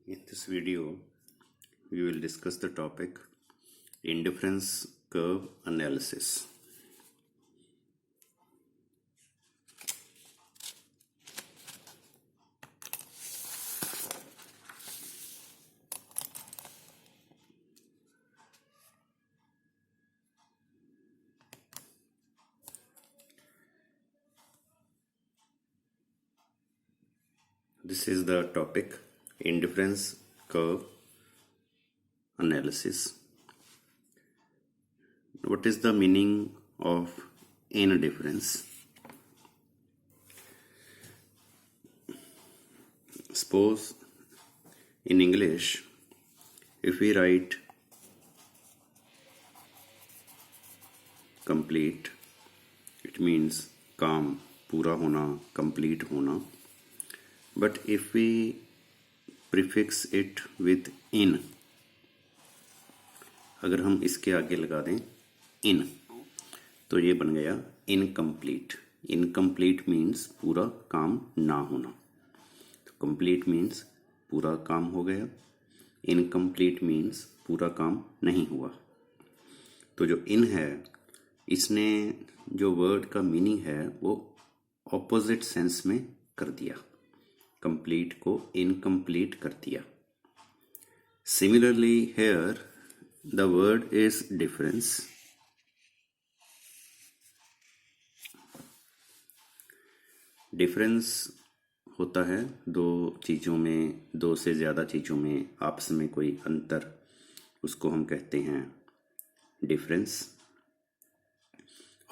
In this video, we will discuss the topic indifference curve analysis. This is the topic indifference curve analysis. What is the meaning of indifference? Suppose in English, if we write complete, it means काम पूरा होना, complete होना. But if we prefix it with in, अगर हम इसके आगे लगा दें in, तो ये बन गया इनकम्प्लीट. इनकम्प्लीट मीन्स पूरा काम ना होना. तो कंप्लीट मीन्स पूरा काम हो गया, इनकम्प्लीट मीन्स पूरा काम नहीं हुआ. तो जो इन है, इसने जो वर्ड का मीनिंग है वो ऑपोजिट सेंस में कर दिया, कंप्लीट को इनकम्प्लीट कर दिया. Similarly here the word is difference. Difference होता है दो चीज़ों में, दो से ज़्यादा चीज़ों में आपस में कोई अंतर, उसको हम कहते हैं डिफरेंस.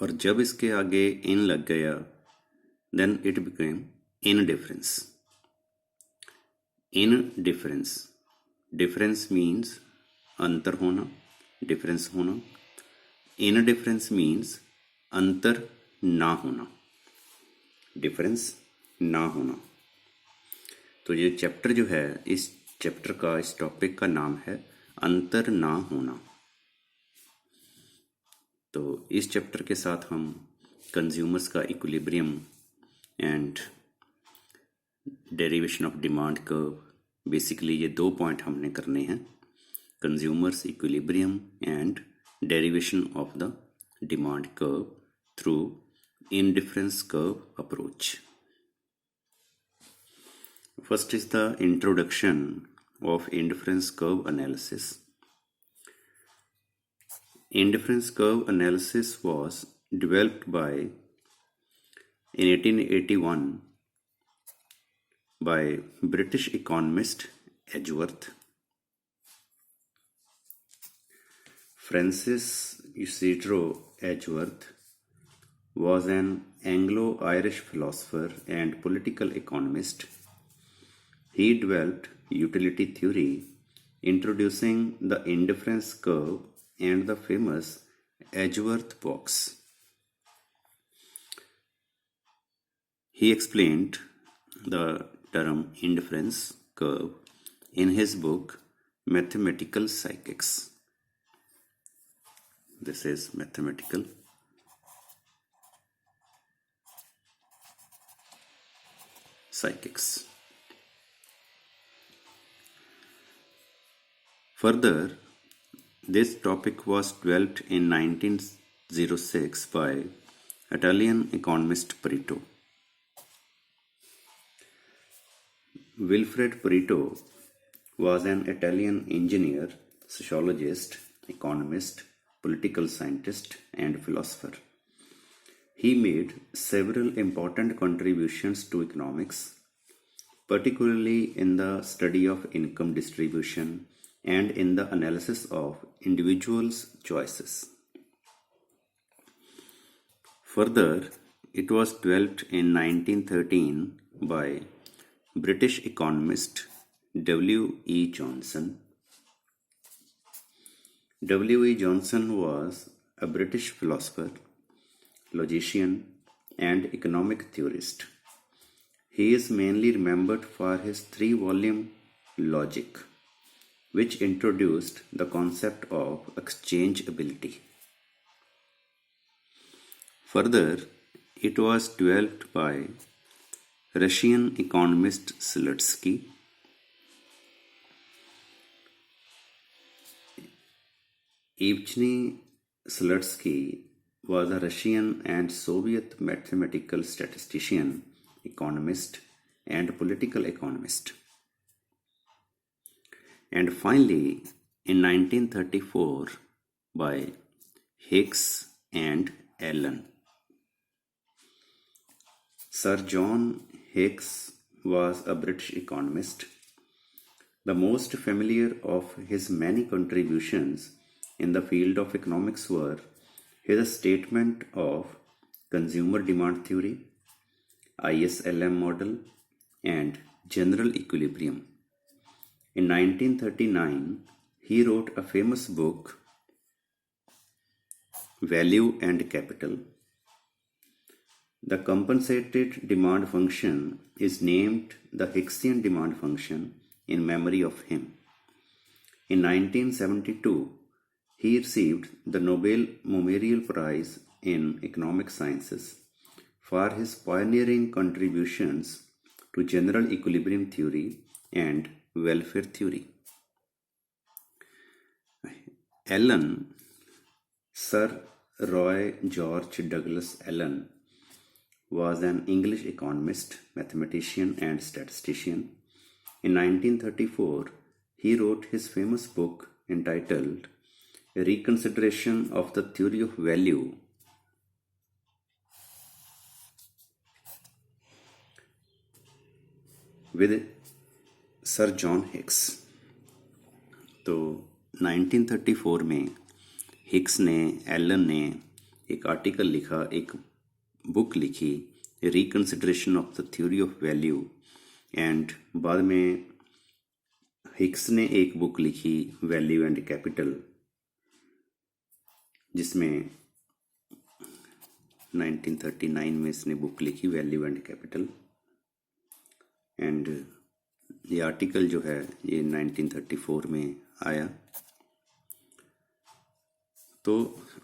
और जब इसके आगे इन लग गया, then it became indifference. Indifference, difference means अंतर होना, डिफरेंस होना. इनडिफरेंस मीन्स अंतर ना होना, डिफरेंस ना होना. तो ये चैप्टर जो है, इस चैप्टर का, इस टॉपिक का नाम है अंतर ना होना. तो इस चैप्टर के साथ हम कंज्यूमर्स का equilibrium and derivation of demand curve, basically ये दो पॉइंट हमने करने हैं, consumers equilibrium and derivation of the demand curve through indifference curve approach. First is the introduction of indifference curve analysis. Indifference curve analysis was developed in 1881 by British economist Edgeworth. Francis Isidro Edgeworth was an Anglo-Irish philosopher and political economist. He developed utility theory, introducing the indifference curve and the famous Edgeworth box. He explained the term indifference curve in his book Mathematical Psychics. This is Mathematical Psychics. Further, this topic was developed in 1906 by Italian economist Pareto. Wilfred Pareto was an Italian engineer, sociologist, economist, political scientist, and philosopher. He made several important contributions to economics, particularly in the study of income distribution and in the analysis of individuals' choices. Further, it was developed in 1913 by British economist W. E. Johnson. W. E. Johnson was a British philosopher, logician, and economic theorist. He is mainly remembered for his 3-volume Logic, which introduced the concept of exchangeability. Further, it was developed by Russian economist Slutsky. Evgeny Slutsky was a Russian and Soviet mathematical statistician, economist, and political economist. And finally, in 1934, by Hicks and Allen. Sir John Hicks was a British economist. The most familiar of his many contributions in the field of economics were his statement of consumer demand theory, ISLM model, and general equilibrium. In 1939, he wrote a famous book, Value and Capital. The compensated demand function is named the Hicksian demand function in memory of him. In 1972, he received the Nobel Memorial Prize in Economic Sciences for his pioneering contributions to general equilibrium theory and welfare theory. Allen, Sir Roy George Douglas Allen, was an English economist, mathematician, and statistician. In 1934, he wrote his famous book entitled A Reconsideration of the Theory of Value. With sir John Hicks. तो 1934 में Hicks ने, Elon ने एक article लिखा, एक book लिखी, reconsideration of the theory of value. And बाद में हिक्स ने एक बुक लिखी, वैल्यू एंड कैपिटल, जिसमें 1939 में इसने बुक लिखी, वैल्यू एंड कैपिटल। एंड ये आर्टिकल जो है ये 1934 में आया। तो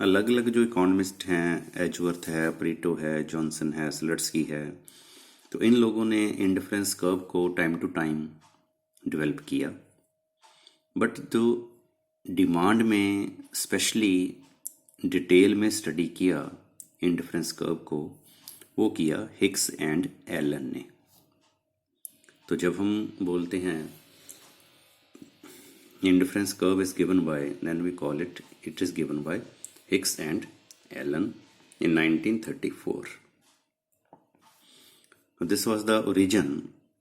अलग अलग जो इकोनॉमिस्ट हैं, एजवर्थ है, परीटो है, जॉनसन है, स्लट्सकी है, तो इन लोगों ने इंडिफरेंस कर्व को टाइम टू टाइम डेवलप किया। बट जो डिमांड में स्पेशली डिटेल में स्टडी किया इंडिफरेंस कर्व को, वो किया हिक्स एंड एलन ने। तो जब हम बोलते हैं indifference curve is given by, then we call it is given by Hicks and Allen in 1934. This was the origin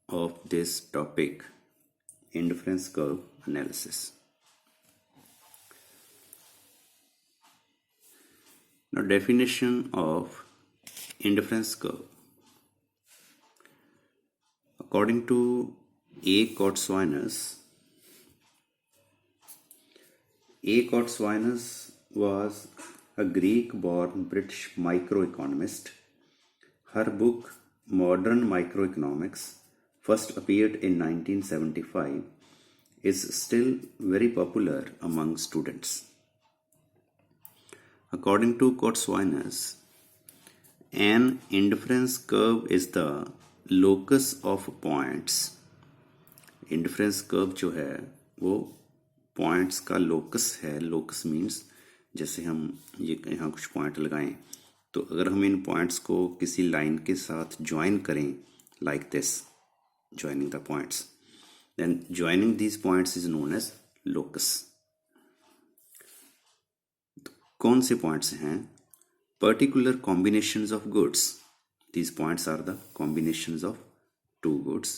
of this topic, indifference curve analysis. Now, definition of indifference curve. According to A. Kotswinus, was a Greek-born British microeconomist. Her book, Modern Microeconomics, first appeared in 1975, is still very popular among students. According to Kotswinus, an indifference curve is the locus of points. Indifference curve जो है वो points का locus है। Locus means जैसे हम ये यहाँ कुछ पॉइंट लगाएं, तो अगर हम इन पॉइंट्स को किसी लाइन के साथ ज्वाइन करें, like this, joining the points, then joining these points is known as locus. कौन से पॉइंट्स हैं? Particular combinations of goods. These points are the combinations of two goods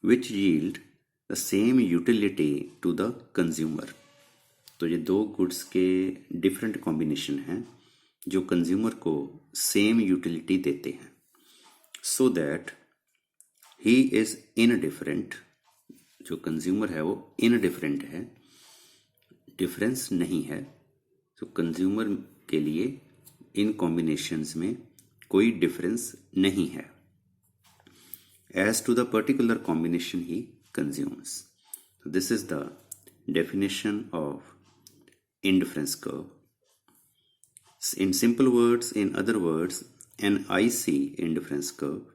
which yield the same utility to the consumer. तो ये दो goods के different combination हैं जो consumer को सेम यूटिलिटी देते हैं, so that he is indifferent. जो कंज्यूमर है वो इनडिफरेंट है, डिफरेंस नहीं है। तो कंज्यूमर के लिए इन कॉम्बिनेशंस में कोई डिफरेंस नहीं है। As to the particular combination ही consumes. This is the definition of indifference curve. In simple words, in other words, an IC indifference curve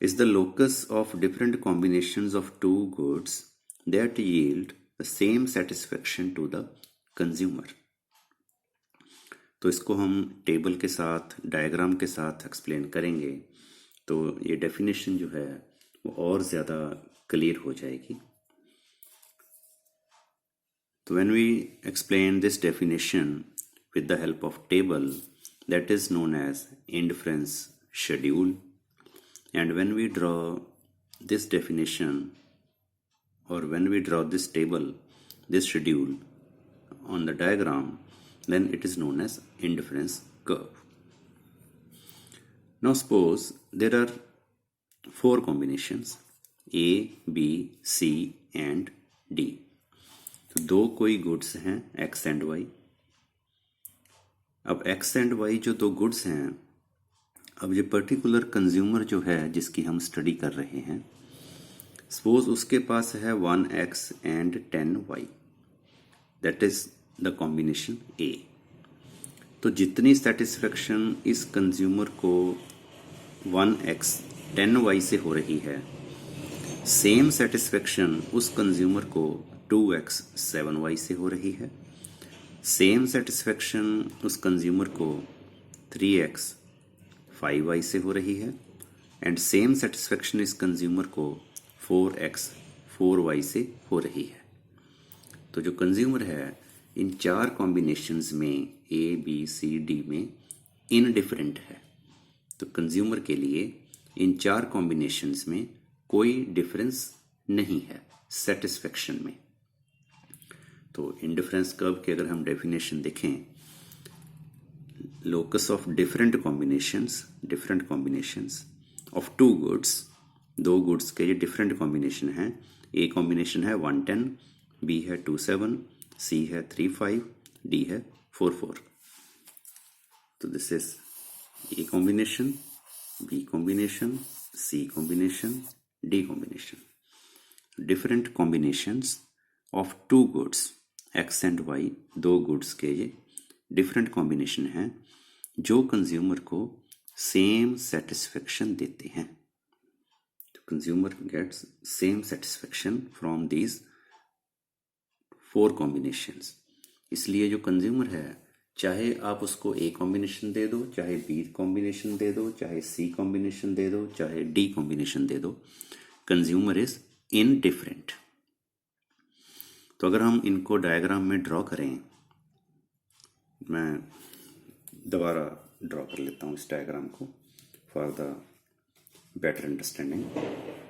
is the locus of different combinations of two goods that yield the same satisfaction to the consumer. तो इसको हम table के साथ, diagram के साथ explain करेंगे तो ये डेफिनेशन जो है वो और ज़्यादा क्लियर हो जाएगी। तो when we explain this definition with the help of table, that is known as inference schedule. And when we draw this definition, or when we draw this table, this schedule on the diagram, then it is known as inference curve. Now suppose there are 4 combinations A, B, C and D. तो 2 कोई goods हैं X and Y। अब X and Y जो 2 goods हैं, अब ये particular consumer जो है जिसकी हम स्टडी कर रहे हैं, सपोज उसके पास है 1X and 10Y, that is the combination A। तो जितनी सेटिस्फेक्शन इस कंज्यूमर को 1X 10Y से हो रही है, सेम सेटिस्फेक्शन उस कंज्यूमर को 2X 7Y से हो रही है। सेम सेटिस्फेक्शन उस कंज्यूमर को 3X 5Y से हो रही है एंड सेम सेटिस्फेक्शन इस कंज्यूमर को 4X 4Y से हो रही है। तो जो कंज्यूमर है इन 4 कॉम्बिनेशंस में A, B, C, D में इनडिफरेंट है। तो कंज्यूमर के लिए इन 4 कॉम्बिनेशंस में कोई डिफरेंस नहीं है सेटिस्फेक्शन में। तो इंडिफरेंस कर्व की अगर हम डेफिनेशन देखें, locus of different combinations of 2 goods, 2 goods के ये डिफरेंट कॉम्बिनेशन हैं। ए कॉम्बिनेशन है 110, बी है 27, सी है 35, डी है 44। तो this is A combination, B combination, C combination, D combination. Different combinations of 2 goods X and Y, 2 goods के ये डिफरेंट कॉम्बिनेशन हैं जो कंज्यूमर को सेम सेटिस्फेक्शन देते हैं। तो consumer gets same satisfaction from these 4 combinations. इसलिए जो कंज्यूमर है, चाहे आप उसको A कॉम्बिनेशन दे दो, चाहे B कॉम्बिनेशन दे दो, चाहे C कॉम्बिनेशन दे दो, चाहे D कॉम्बिनेशन दे दो, कंज्यूमर इज इनडिफरेंट। तो अगर हम इनको डायग्राम में ड्रॉ करें, मैं दोबारा ड्रॉ कर लेता हूँ इस डायग्राम को for the better understanding.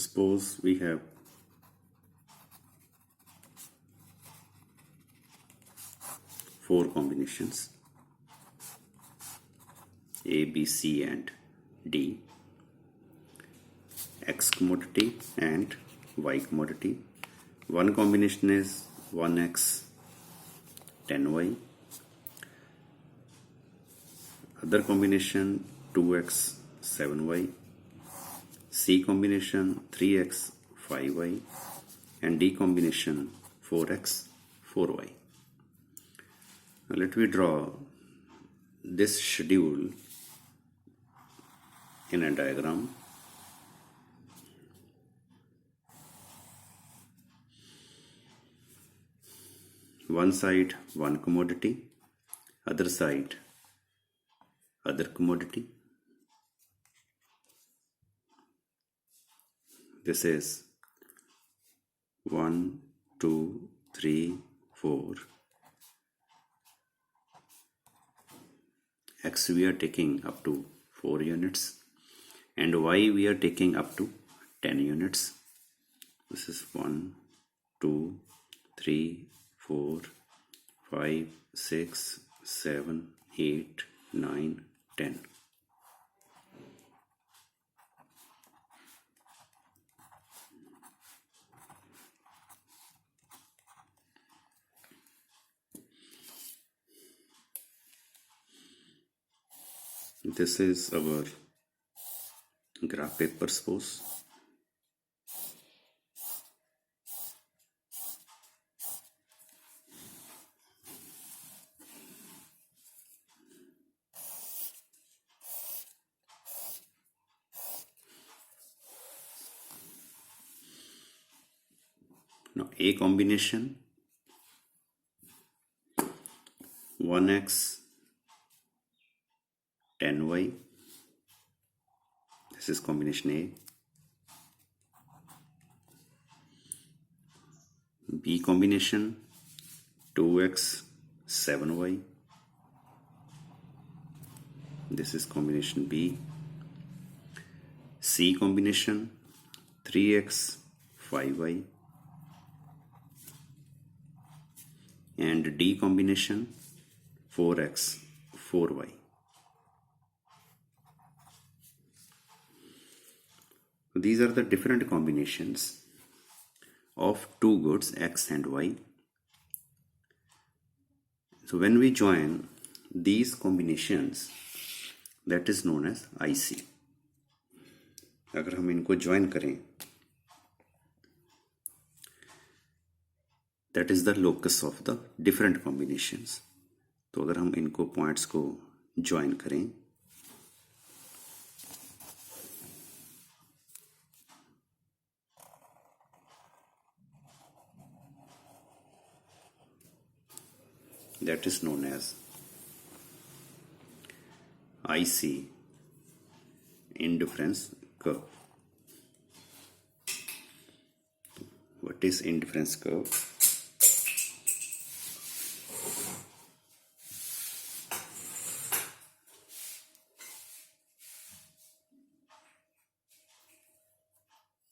Suppose we have 4 combinations A, B, C and D, X commodity and Y commodity. One combination is 1X 10Y, other combination 2X 7Y, C combination 3X 5Y and D combination 4X 4Y. Now let me draw this schedule in a diagram. One side one commodity, other side other commodity. This is 1, 2, 3, 4. X we are taking up to 4 units and Y we are taking up to 10 units. This is 1, 2, 3, 4, 5, 6, 7, 8, 9, 10. This is our graph paper, suppose. Now A combination 1x 10y, this is combination A. B combination 2x 7y, this is combination B. C combination 3x 5y, and D combination 4x 4y. These are the different combinations of two goods x and y. So when we join these combinations, that is known as IC. अगर हम इनको join करें, that is the locus of the different combinations. तो अगर हम इनको points को join करें, that is known as IC indifference curve. What is indifference curve?